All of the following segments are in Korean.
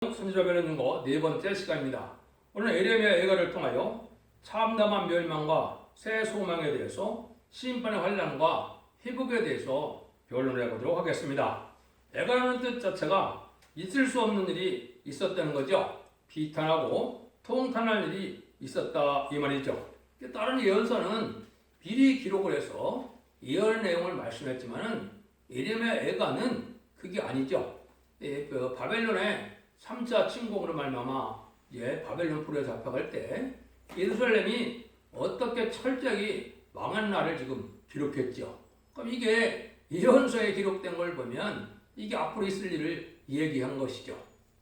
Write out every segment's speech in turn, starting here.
선지자별의 눈거 네 번째 시간입니다. 오늘 에레미야 예가를 통하여 참담한 멸망과 새 소망에 대해서 심판의 환란과 회복에 대해서 변론을 해보도록 하겠습니다. 예가라는 뜻 자체가 있을 수 없는 일이 있었다는 거죠. 비탄하고 통탄할 일이 있었다 이 말이죠. 다른 예언서는 미리 기록을 해서 예언의 내용을 말씀했지만은 에레미야 예가는 그게 아니죠. 바벨론의 3차 침공으로 말미암아 바벨론 불에 잡혀갈 때 예루살렘이 어떻게 철저히 망한 날을 지금 기록했죠. 그럼 이게 예언서에 기록된 걸 보면 이게 앞으로 있을 일을 얘기한 것이죠.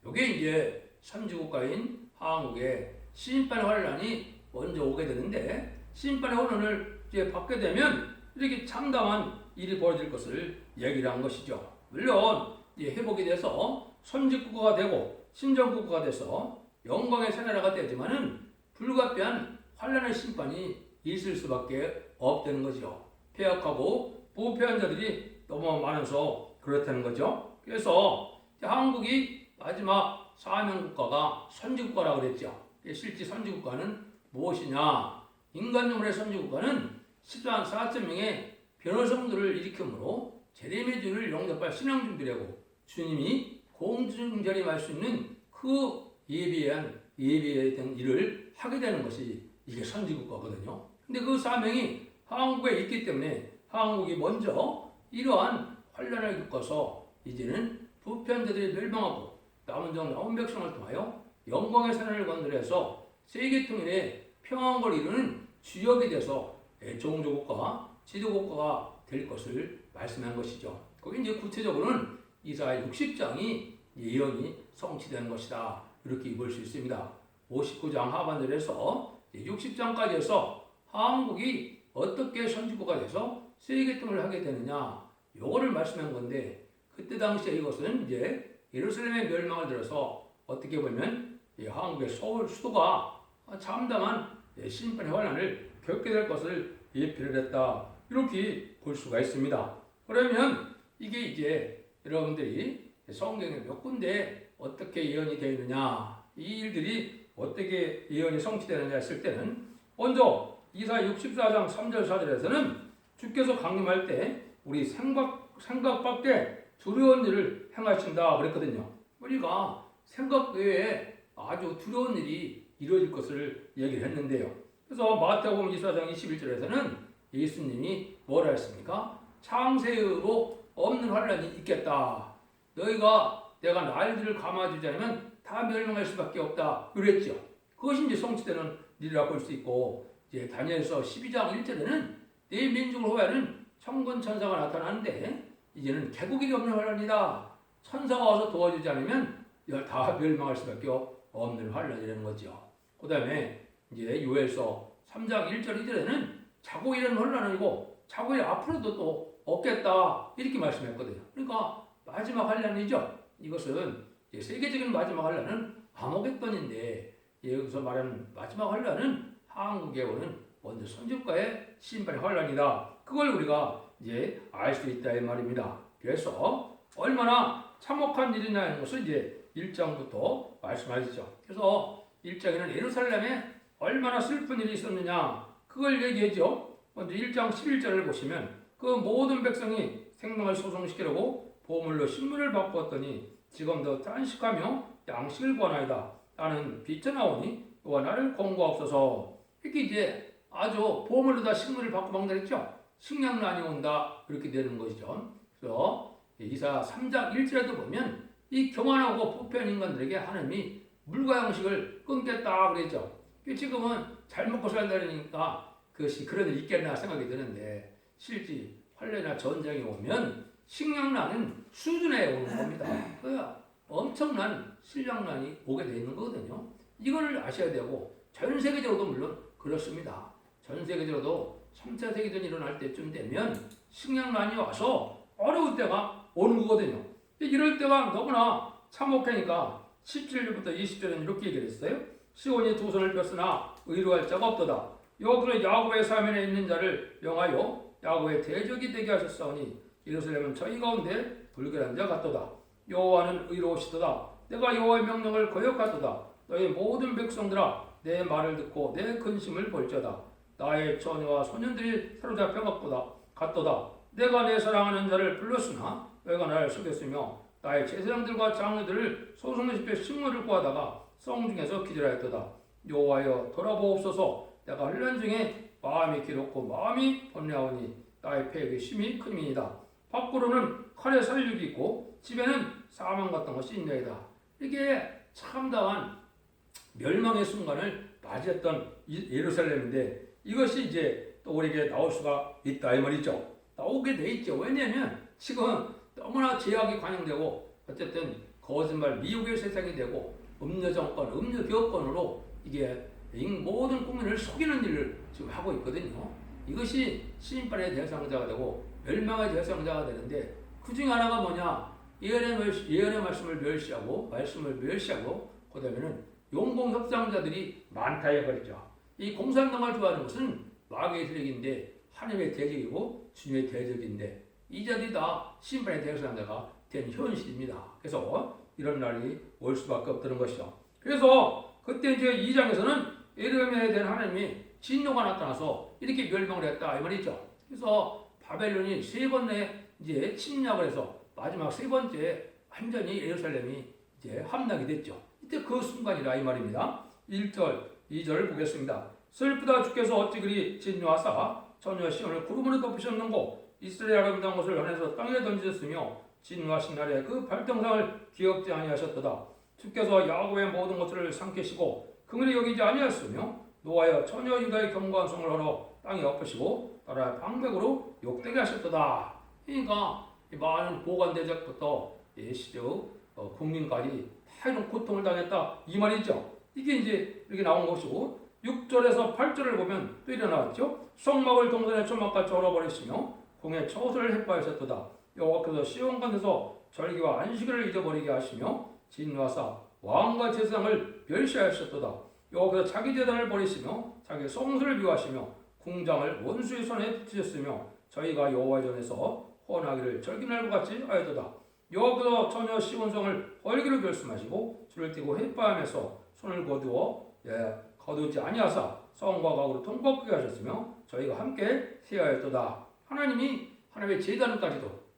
이게 이제 선지국가인 한국에 심판의 환란이 먼저 오게 되는데 심판의 환란을 이제 받게 되면 이렇게 참담한 일이 벌어질 것을 얘기를 한 것이죠. 물론 회복이 돼서 선지국가가 되고 신정국가가 돼서 영광의 새 나라가 되지만은 불가피한 환란의 심판이 있을 수밖에 없다는 거죠. 폐역하고 부패한 자들이 너무 많아서 그렇다는 거죠. 그래서 한국이 마지막 사명국가가 선지국가라고 그랬죠. 실제 선지국가는 무엇이냐? 인간용의 선지국가는 14만 4천 명의 변호성들을 일으키므로 제레미야를 영접할 신앙 준비를 하고 주님이 공중전임할 수 있는 그 예비에 대한 일을 하게 되는 것이 이게 선지국가거든요. 근데 그 사명이 한국에 있기 때문에 한국이 먼저 이러한 환란을 겪어서 이제는 부패한자들이 멸망하고 남은 종 남은 백성을 통하여 영광의 산을 건드려서 세계 통일의 평안을 이루는 주역이 돼서 종조국가, 지도국가가 될 것을 말씀한 것이죠. 거기 이제 구체적으로는 이사야 60장이 예언이 성취되는 것이다. 이렇게 볼 수 있습니다. 59장 하반절에서 60장까지 해서 한국이 어떻게 선지국가 돼서 세계 통일을 하게 되느냐 요거를 말씀한 건데 그때 당시에 이것은 이제 예루살렘의 멸망을 들어서 어떻게 보면 한국의 서울 수도가 참담한 심판의 환란을 겪게 될 것을 예표를 했다. 이렇게 볼 수가 있습니다. 그러면 이게 이제 여러분들이 성경에 몇 군데 어떻게 예언이 되어 있느냐 이 일들이 어떻게 예언이 성취되느냐 했을 때는 먼저 이사야 64장 3절 4절에서는 주께서 강림할 때 우리 생각밖에 두려운 일을 행하신다 그랬거든요. 우리가 생각 외에 아주 두려운 일이 이루어질 것을 얘기를 했는데요. 그래서 마태복음 24장 21절에서는 예수님이 뭐라 했습니까? 창세로 없는 환란이 있겠다. 너희가 내가 날들을 감아주지 않으면 다 멸망할 수밖에 없다. 그랬죠. 그것이 이제 성취되는 일이라고 볼 수 있고 이제 다니엘서 12장 1절에는 내 민족을 호하는 천군 천사가 나타나는데 이제는 개국이 없는 환란이다. 천사가 와서 도와주지 않으면 다 멸망할 수밖에 없는 환란이라는 거죠. 그 다음에 이제 요엘서 3장 1절 2절에는 자고일은 환란이고 자고일 앞으로도 또 없겠다 이렇게 말씀했거든요. 그러니까 마지막 환란이죠. 이것은 세계적인 마지막 환란은 아모겟돈인데 여기서 말하는 마지막 환란은 한국에 오는 먼저 선지국가의 심판의 환란이다. 그걸 우리가 이제 알 수 있다 이 말입니다. 그래서 얼마나 참혹한 일이냐 하는 것을 이제 1장부터 말씀하시죠. 그래서 1장에는 예루살렘에 얼마나 슬픈 일이 있었느냐 그걸 얘기하죠. 먼저 1장 11절을 보시면 그 모든 백성이 생명을 소송시키려고 보물로 신문을 바꾸었더니 지금도 단식하며 양식을 구하나이다. 나는 비쳐나오니 너와 나를 공고하옵소서. 이렇게 이제 아주 보물로 다 식물을 바꿔 먹는다 했죠. 식량난이 온다 이렇게 되는 것이죠. 그래서 이사야 3장 1절에도 보면 이 교만하고 부패한 인간들에게 하나님이 물과 양식을 끊겠다 그랬죠. 지금은 잘 먹고 살다니까 그것이 그런 일이 있겠나 생각이 드는데 실제 환란이나 전쟁이 오면 식량난은 수준에 오는 겁니다. 그러니까 엄청난 식량난이 오게 돼 있는 거거든요. 이걸 아셔야 되고 전 세계적으로도 물론 그렇습니다. 전 세계적으로도 3차 세계대전이 일어날 때쯤 되면 식량난이 와서 어려울 때가 오는 거거든요. 이럴 때가 너무나 참혹하니까 17절부터 20절은 이렇게 얘기를 했어요. 시온이 두 손을 폈으나 의로할 자가 없도다. 여호와는 야곱의 사면에 있는 자를 명하여 야곱의 대적이 되게 하셨사오니 예루살렘은 저희 가운데 불결한 자 같도다. 여호와는 의로우시도다. 내가 여호와의 명령을 거역하도다. 너희 모든 백성들아 내 말을 듣고 내 근심을 볼지어다. 나의 처녀와 소년들이 사로잡혀 갔도다. 내가 내 사랑하는 자를 불렀으나 너희가 나를 속였으며 나의 제사장들과 장로들을 소송집에 식물을 구하다가 성중에서 기절하였도다. 여호와여 돌아보옵소서. 내가 혼란 중에 마음이 괴롭고 마음이 번뇌하오니 나의 패역이 심히 큼이니이다. 밖으로는 칼의 살육이 있고 집에는 사망 같은 것이 있나이다. 이게 참다한 멸망의 순간을 맞이했던 예루살렘인데 이것이 이제 또 우리에게 나올 수가 있다 이 말이죠. 나오게 돼 있죠. 왜냐하면 지금 너무나 제약이 관영되고 어쨌든 거짓말 미혹의 세상이 되고 음녀 정권, 음녀 교권으로 이게 모든 국민을 속이는 일을 지금 하고 있거든요. 이것이 심판의 대상자가 되고 멸망의 대상자가 되는데 그 중에 하나가 뭐냐? 예언의 말씀을 멸시하고 그 다음에는 용공협상자들이 많다 해버리죠. 이 공산당을 좋아하는 것은 마귀의 세력인데 하나님의 대적이고 주님의 대적인데 이 자들이 다 심판의 대상자가 된 현실입니다. 그래서 이런 날이 올 수밖에 없다는 것이죠. 그래서 그때 이제 2장에서는 에르미야에 대한 하나님이 진노가 나타나서 이렇게 멸망을 했다 이 말이죠. 그래서 바벨론이 세 번에 이제 침략을 해서 마지막 세 번째 완전히 예루살렘이 이제 함락이 됐죠. 이때 그 순간이라 이 말입니다. 1절, 2절을 보겠습니다. 슬프다 주께서 어찌 그리 진노하사 처녀 시온을 구름으로 덮으셨는고 이스라엘 아름다운 것을 전해서 땅에 던지셨으며 진노하신 날에 그 발등상을 기억지 아니하셨도다. 주께서 야곱의 모든 것을 삼키시고 긍휼히 여기지 아니하였으며 노하여 처녀 유다의 견고한 성을 하러 땅에 엎으시고 나라의 방백으로 욕되게 하셨도다. 그러니까 많은 보관대적부터 시적 국민까지 다 이런 고통을 당했다 이 말이죠. 이게 이제 이렇게 나온 것이고 6절에서 8절을 보면 또 이래 나왔죠. 성막을 동산의 초막같이 얼어버리시며 공의 처소를 해파하셨도다. 여호와께서 시온간에서 절기와 안식일을 잊어버리게 하시며 진노하사 왕과 제사장을 멸시하셨도다. 여호와께서 자기 제단을 버리시며 자기 성소를 미워하시며 궁장을 원수의 손에 붙이셨으며 저희가 여호와의 전에서 헌하기를 절기날과 같이 하였도다. 여호와께서 처녀 시온성을 벌기로 결심하시고 줄을 띄고 햇바함에서 손을 거두지 아니하사 성과 각으로 통곡하게 하셨으며 저희가 함께 세하였도다. 하나님이 하나님의 제단까지도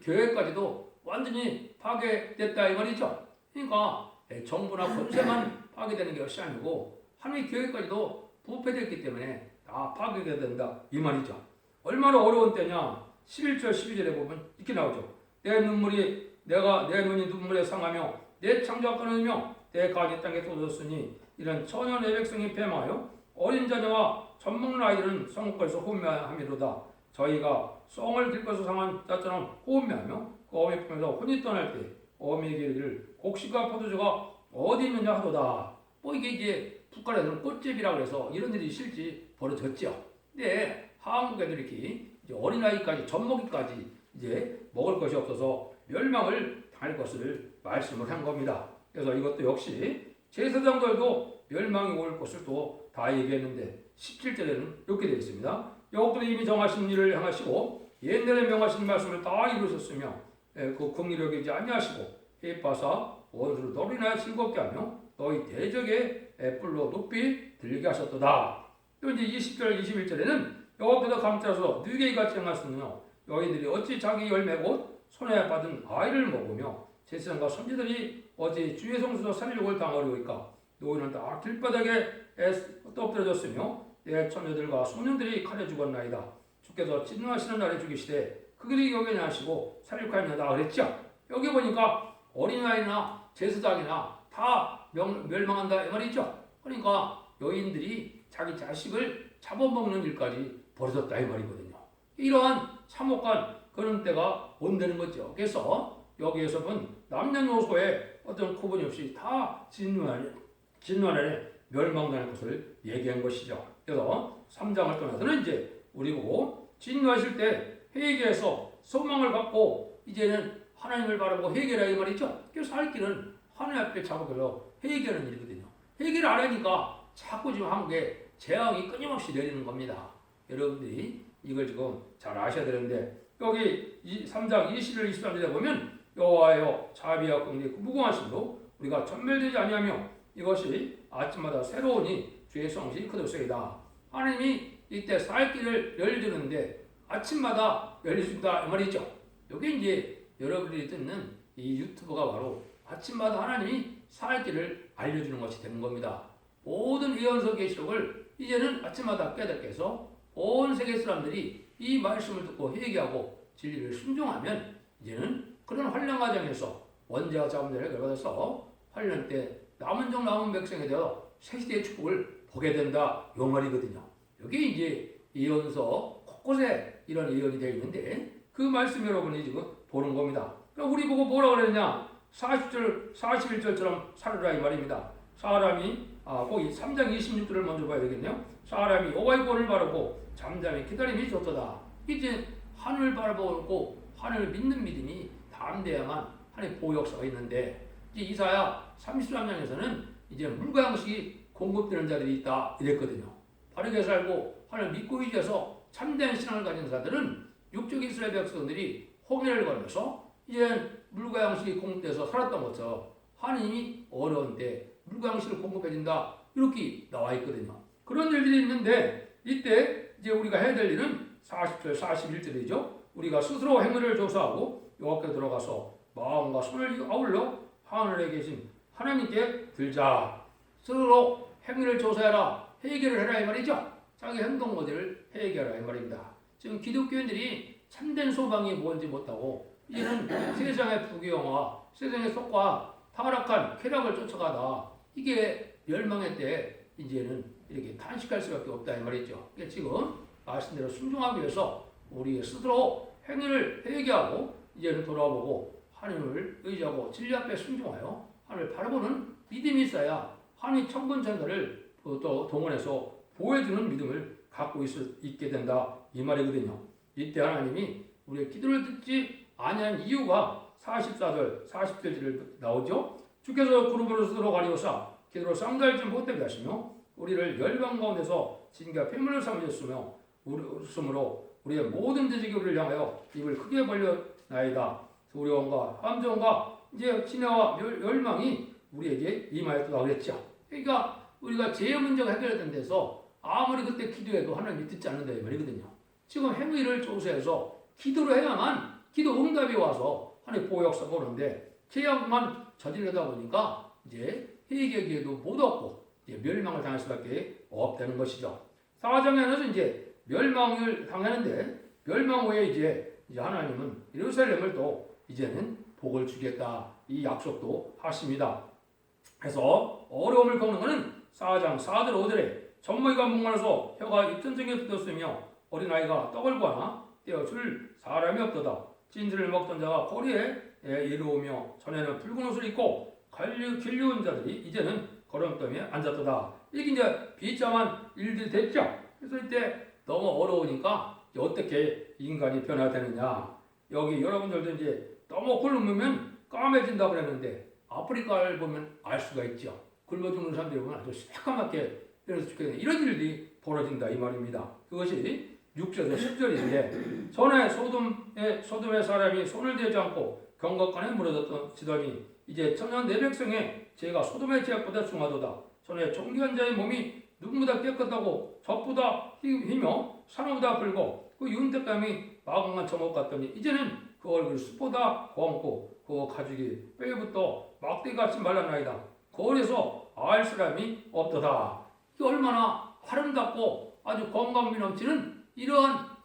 교회까지도 완전히 파괴됐다 이 말이죠. 그러니까 정부나 권세만 파괴되는 것이 아니고 하나님의 교회까지도 부패됐기 때문에 다 파괴가 된다 이 말이죠. 얼마나 어려운 때냐. 11절 12절에 보면 이렇게 나오죠. 내 눈이 눈물에 상하며 내 창조가 끊어지며 내 간이 땅에 쏟아졌으니 이런 처녀 내 백성이 패망하여 어린 자녀와 젖먹는 아이들은 성읍에서 호미함이로다. 저희가 성을 길거서 상한 자처럼 호미하며 그 어미 품에서 혼이 떠날 때 어미에게 이르기를 곡식과 포도주가 어디 있느냐 하도다. 이게 이제 북한에서는 꽃제비라고 해서 이런 일이 실제 벌어졌죠. 근데 한국에도 이렇게 이제 어린아이까지 젖먹이까지 이제 먹을 것이 없어서 멸망을 당할 것을 말씀을 한 겁니다. 그래서 이것도 역시 제사장들도 멸망이 올 것을 또 다 얘기했는데 17절에는 이렇게 되어 있습니다. 여호와께서 이미 정하신 일을 행하시고 옛날에 명하신 말씀을 다 이루셨으며 그 긍휼히 여기지 아니하시고 해파사 원수를 너로 인하여 즐겁게 하며 너희 대적의 뿔로 높이 들리게 하셨도다. 또 이제 20절 21절에는 여호와께서 감찰하셔서 누게 같이 행하셨느냐 너희들이 어찌 자기 열매 곧 손에 받은 아이를 먹으며 제사장과 선지들이 어찌 주의 성소에서 살육을 당하려니까 너희는 다 길바닥에 떠엎드려졌으며 내 처녀들과 소년들이 칼에 죽었나이다. 주께서 진노하시는 날에 죽이시되 그들이 여기에 하시고 살육하였나이다 그랬죠. 여기 보니까 어린아이나 제사장이나 다 멸망한다 이 말이죠. 그러니까 여인들이 자기 자식을 잡아먹는 일까지 벌어졌다 이 말이거든요. 이러한 참혹한 그런 때가 온다는 거죠. 그래서 여기에서 본 남녀노소의 어떤 구분이 없이 다 진노안에 멸망당할 것을 얘기한 것이죠. 그래서 3장을 떠나서는 이제 우리 보고 진노하실 때 회개해서 소망을 갖고 이제는 하나님을 바라보고 회개라 이 말이죠. 그래서 할 길은 하나님 앞에 잡아서 회개하는 일이거든요. 회개를 안 하니까 자꾸 지금 한국에 재앙이 끊임없이 내리는 겁니다. 여러분들이 이걸 지금 잘 아셔야 되는데 여기 3장 21, 23절에 보면 여호와여 자비와 긍휼이 무궁하심도 우리가 전멸되지 아니하며 이것이 아침마다 새로우니 주의 성실이 크도소이다. 하나님이 이때 살 길을 열어주는데 아침마다 열려준다 이 말이죠. 여기 이제 여러분들이 듣는 이 유튜브가 바로 아침마다 하나님이 살 길을 알려주는 것이 되는 겁니다. 모든 예언서 계시록을 이제는 아침마다 깨닫게 해서 온 세계 사람들이 이 말씀을 듣고 회개하고 진리를 순종하면 이제는 그런 환난 과정에서 원죄와 자범죄를 결과해서 환난 때 남은 종 남은 백성에 대하여 새 시대의 축복을 보게 된다 이 말이거든요. 여기 이제 예언서 곳곳에 이런 예언이 되어 있는데 그 말씀 여러분이 지금 보는 겁니다. 그러니까 우리 보고 뭐라 그랬냐? 40절, 41절처럼 살으라 이 말입니다. 사람이 거기 3장 26절을 먼저 봐야 되겠네요. 사람이 여호와의 권을 바라고 잠잠히 기다림이 좋도다. 이제 하늘을 바라보고 하늘을 믿는 믿음이 담대야만 하나님의 보호 역사가 있는데 이제 이사야 33장에서는 이제 물과 양식이 공급되는 자들이 있다 이랬거든요. 바르게 살고 하나님을 믿고 의지해서 참된 신앙을 가진 자들은 육적 이스라엘 백성들이 홍해를 걸면서 이제 물과 양식이 공급돼서 살았던 것처럼 하나님이 어려운 때 물과 양식을 공급해준다 이렇게 나와 있거든요. 그런 일들이 있는데 이때 이제 우리가 해야 될 일은 40절 41절이죠. 우리가 스스로 행위를 조사하고 여호와께 들어가서 마음과 손을 아울러 하늘에 계신 하나님께 들자. 스스로 행위를 조사해라. 회개를 해라 이 말이죠. 자기 행동 모델을 회개하라 이 말입니다. 지금 기독교인들이 참된 소망이 뭔지 못하고 이제는 세상의 부귀영화, 세상의 속과 타락한 쾌락을 쫓아가다 이게 멸망의 때 이제는 이렇게 탄식할 수밖에 없다 이 말이죠. 그러니까 지금 말씀대로 순종하기 위해서 우리 스스로 행위를 회개하고 이제는 돌아보고 하나님을 의지하고 진리 앞에 순종하여 하나님을 바라보는 믿음이 있어야 하나님 천군천사를 또 동원해서 보호해주는 믿음을 갖고 있게 된다 이 말이거든요. 이때 하나님이 우리의 기도를 듣지 아니한 이유가 44절, 40절을 나오죠. 주께서 구름으로 스스로 가리우사 기도로 쌍달지 못되게 하시며 우리를 열방 가운데서 진과 폐물을 삼으셨으며 웃음으로 우리의 모든 돼지기 우리를 향하여 입을 크게 벌려나이다. 두려움과 함정과 이제 진화와 멸망이 우리에게 임하였다 그랬죠. 그러니까 우리가 죄의 문제가 해결된 데서 아무리 그때 기도해도 하나님이 듣지 않는다 이 말이거든요. 지금 행위를 조사해서 기도를 해야만 기도 응답이 와서 하나님 보호 역사 보는데 죄악만 저지르다 보니까 이제 회개기에도 못 얻고 이제 멸망을 당할 수밖에 없다는 것이죠. 4장에는 이제 멸망을 당하는데 멸망 후에 이제 하나님은 예루살렘을 또 이제는 복을 주겠다 이 약속도 하십니다. 그래서 어려움을 겪는 것은 4장 4절 5절에 젖먹이가 목마르서 혀가 입천정에 붙었으며 어린아이가 떡을 구하나 떼어줄 사람이 없도다. 찐들을 먹던 자가 거리에 이르오며 전에는 붉은 옷을 입고 길리운 자들이 이제는 걸음더미에 앉았도다. 이게 이제 비참한 일들이 됐죠. 그래서 이때 너무 어려우니까 어떻게 인간이 변화되느냐. 여기 여러분들도 이제 너무 굶으면 까매진다고 그랬는데 아프리카를 보면 알 수가 있죠. 굶어 죽는 사람들이 보면 아주 새까맣게 이래서 죽겠네. 이런 일이 벌어진다 이 말입니다. 그것이 6절에서 10절인데 전에 소돔의 사람이 손을 대지 않고 경각간에 무너졌던 지덤이 이제 천년 내 백성의 죄가 소돔의 죄악보다 중하도다. 전에 존귀한 자의 몸이 누구보다 깨끗하고 적보다 희며 상어보다 붉고 그 윤택감이 마공한 정옥 같더니 이제는 그 얼굴이 숲보다 검고 그 가죽이 뼈부터 막대같이 말랐나이다. 거울에서 알 사람이 없도다. 이게 얼마나 아름답고 아주 건강미 넘치는 이러한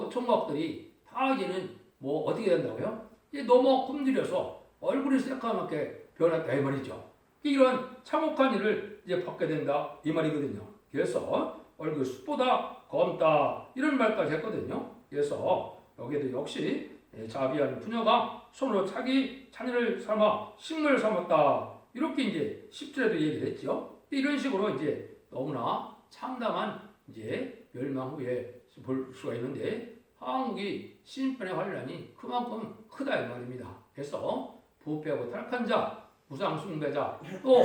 총각들이 다 이제는 뭐 어떻게 된다고요? 이제 너무 굶주려서 얼굴이 새까맣게 변했다 이 말이죠. 이런 참혹한 일을 이제 받게 된다 이 말이거든요. 그래서 얼굴 숲보다 검다 이런 말까지 했거든요. 그래서 여기에도 역시 자비한 부녀가 손으로 자기 자녀를 삼아 식물을 삼았다 이렇게 이제 10절에도 얘기를 했죠. 이런 식으로 이제 너무나 참담한 이제 멸망 후에 볼 수가 있는데 한국이 신편의 환란이 그만큼 크다 이 말입니다. 그래서 부패하고 탈락한 자, 무상 숭배자, 또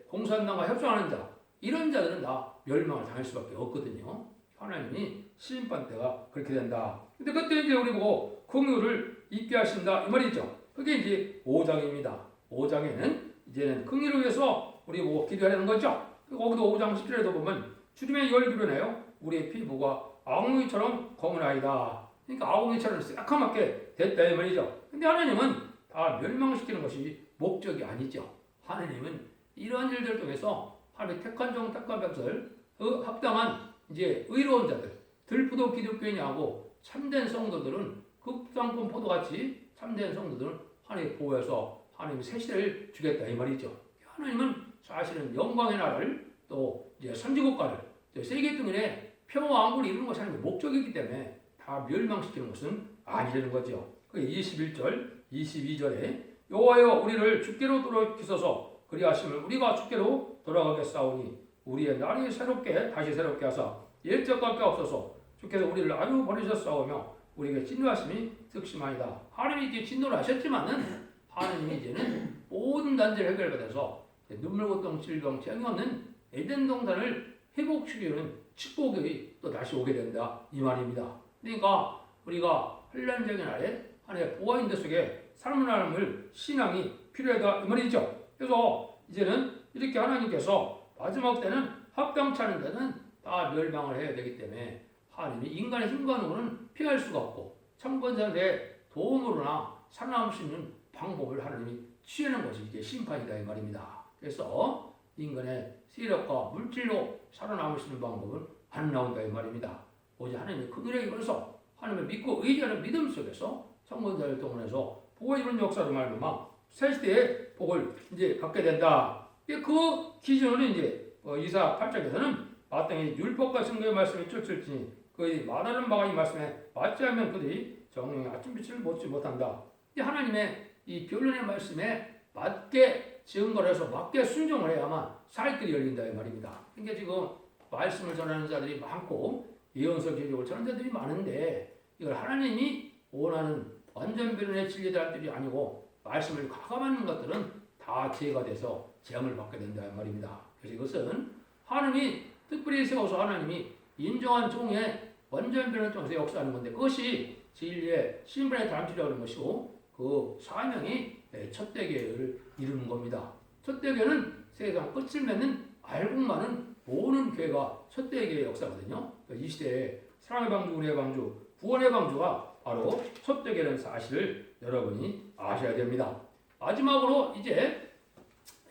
공산당과 협상하는 자 이런 자들은 다 멸망을 당할 수밖에 없거든요. 하나님이 심판 때가 그렇게 된다. 근데 그때 이제 우리 보고 긍휼을 있게 하신다 이 말이죠. 그게 이제 5장입니다. 5장에는 이제는 긍휼을 위해서 우리 뭐 기도하는 거죠. 거기도 5장 10절에도 보면 주님의 열기로네요. 우리의 피부가 아궁이처럼 검은아이다. 그러니까 아궁이처럼 새카맣게 됐다 이 말이죠. 근데 하나님은 다 멸망시키는 것이 목적이 아니죠. 하나님은 이러한 일들을 통해서 하나님의 택한 종 택한 백성을 합당한 이제 의로운 자들, 들푸도 기독교인이하고 참된 성도들은 극상품 포도같이 참된 성도들은 하나님 보호해서 하나님의 새 시대를 주겠다 이 말이죠. 하나님은 사실은 영광의 나라를 또 이제 선지국가를 세계 등의 평화 왕국을 이루는 것이 하나님의 목적이기 때문에 다 멸망시키는 것은 아니라는 거죠. 21절, 22절에 여호와여 우리를 주께로 돌이키소서 그리하시면 우리가 주께로 돌아가겠사오니 우리의 날이 다시 새롭게 하사 옛적밖에 없어서 주께서 우리를 아주 버리셨사오며 우리에게 진노하심이 득심하이다. 하나님이 이제 진노를 하셨지만은 하나님이 이제는 모든 단죄를 해결받아서 눈물 고통 질병 재앙이 없는 에덴 동산을 회복시키는 축복이 또 다시 오게 된다 이 말입니다. 그러니까 우리가 환난적인 날에 하나님의 보호 인도 속에 삶을 하나님을 신앙이 필요하다 이 말이죠. 그래서 이제는 이렇게 하나님께서 마지막 때는 합당치 않은 데는 다 멸망을 해야 되기 때문에 하나님이 인간의 힘과는 피할 수가 없고 참권자들의 도움으로나 살아남을 수 있는 방법을 하나님이 취하는 것이 이제 심판이다 이 말입니다. 그래서 인간의 세력과 물질로 살아남을 수 있는 방법은 안 나온다 이 말입니다. 오직 하나님의 긍휼에 입어서 하나님을 믿고 의지하는 믿음 속에서 참권자를 동원해서 복을 이루는 역사로 말미암아 새 시대의 복을 이제 갖게 된다. 그 기준으로 이제 이사 8장에서는 마땅히 율법과 증거의 말씀이 쫓을지니 그의 말하는 바가 이 말씀에 맞지 않으면 그들이 정령의 아침빛을 못지 못한다. 하나님의 이 변론의 말씀에 맞게 증거를 해서 맞게 순종을 해야만 살 길이 열린다 이 말입니다. 그러니까 지금 말씀을 전하는 자들이 많고 예언서 기록을 전하는 자들이 많은데 이걸 하나님이 원하는 완전 변론의 진리들이 아니고 말씀을 가감하는 것들은 다 죄가 돼서 재앙을 받게 된다 이 말입니다. 그래서 이것은 하나님이 특별히 세워서 하나님이 인정한 종의 완전 변론을 통해서 역사하는 건데 그것이 진리의 신분의 담지라고 하는 것이고 그 사명이 첫 대교회를 이루는 겁니다. 첫 대교회는 세상 끝을 맺는 알고 많은 모든 교회가 첫 대교회의 역사거든요. 이 시대에 사랑의 방주, 은혜의 방주, 구원의 방주가 바로 첫 대교회라는 사실을 여러분이 아셔야 됩니다. 마지막으로 이제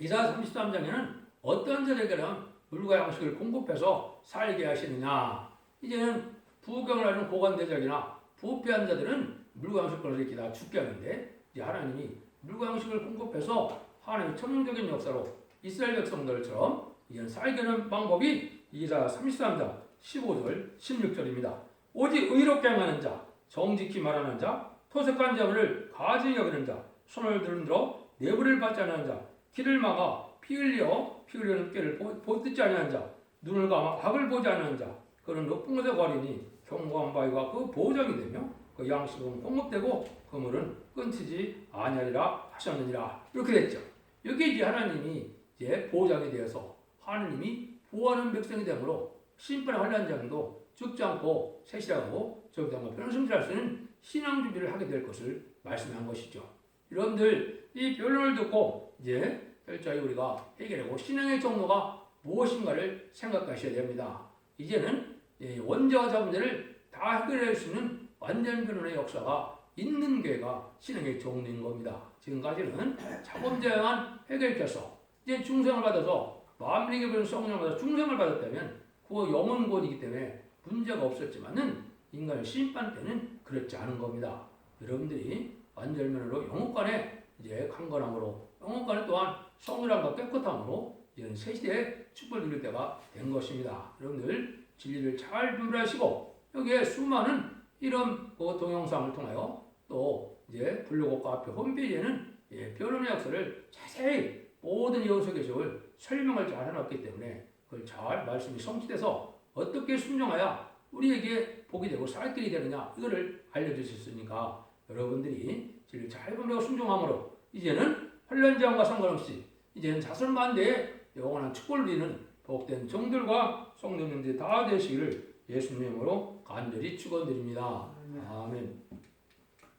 이사 33장에는 어떤 자들에게는 물과 양식을 공급해서 살게 하시느냐. 이제는 부경을 하는 고관대적이나 부패한 자들은 물과 양식을 이렇게 다 죽게 하는데 이제 하나님이 물과 양식을 공급해서 하나님의 천연적인 역사로 이스라엘 백성들처럼 이제는 살게 하는 방법이 이사 33장 15절 16절입니다. 오직 의롭게 행하는 자, 정직히 말하는 자, 토색한 자를 가증히 여기는 자, 손을 들어 내부를 받지 않는 자, 길을 막아 피 흘리는 꾀를 듣지 아니하는 자, 눈을 감아 악을 보지 않는 자, 그는 높은 곳에 거리니 경고한 바위가 그 보장이 되며 그 양식은 공급되고 그물은 끊치지 아니하리라 하셨느니라. 이렇게 됐죠. 여기 이제 하나님이 이제 보장이 되어서 하나님이 보호하는 백성이 되므로 심판의 환난장도 죽지 않고 세시하고 저기다가 변성질할 수 있는 신앙 준비를 하게 될 것을 말씀한 것이죠. 여러분들 이 변론을 듣고 이제 철저히 우리가 해결하고 신앙의 종로가 무엇인가를 생각하셔야 됩니다. 이제는 원죄와 자문제를 다 해결할 수 있는 완전 변론의 역사가 있는 교회가 신앙의 종로인 겁니다. 지금까지는 자범죄만 해결해서 이제 중생을 받아서 마음리게 보는 성령을 받아서 중생을 받았다면 그 영혼권이기 때문에 문제가 없었지만은 인간의 심판 때는 그렇지 않은 겁니다. 여러분들이 완전면으로 영혼간에 이제 강건함으로 영혼간에 또한 성실함과 깨끗함으로 이제는 새 시대에 축복을 누릴 때가 된 것입니다. 여러분들 진리를 잘 분별하시고 여기에 수많은 이런 동영상을 통하여 또 이제 블로그 카페 홈페이지에는 변론의 역사를 자세히 모든 예언서 계시를 설명을 잘 해놨기 때문에 그걸 잘 말씀이 성취돼서 어떻게 순종해야 우리에게 복이 되고 살 길이 되느냐 이거를 알려주셨으니까 여러분들이 진리를 잘 분별하고 순종함으로 이제는 환난제한과 상관없이 이제는 자선만대의 영원한 축복을 누리는 복된 종들과 성도님들이 다 되시기를 예수님으로 간절히 축원드립니다. 아멘.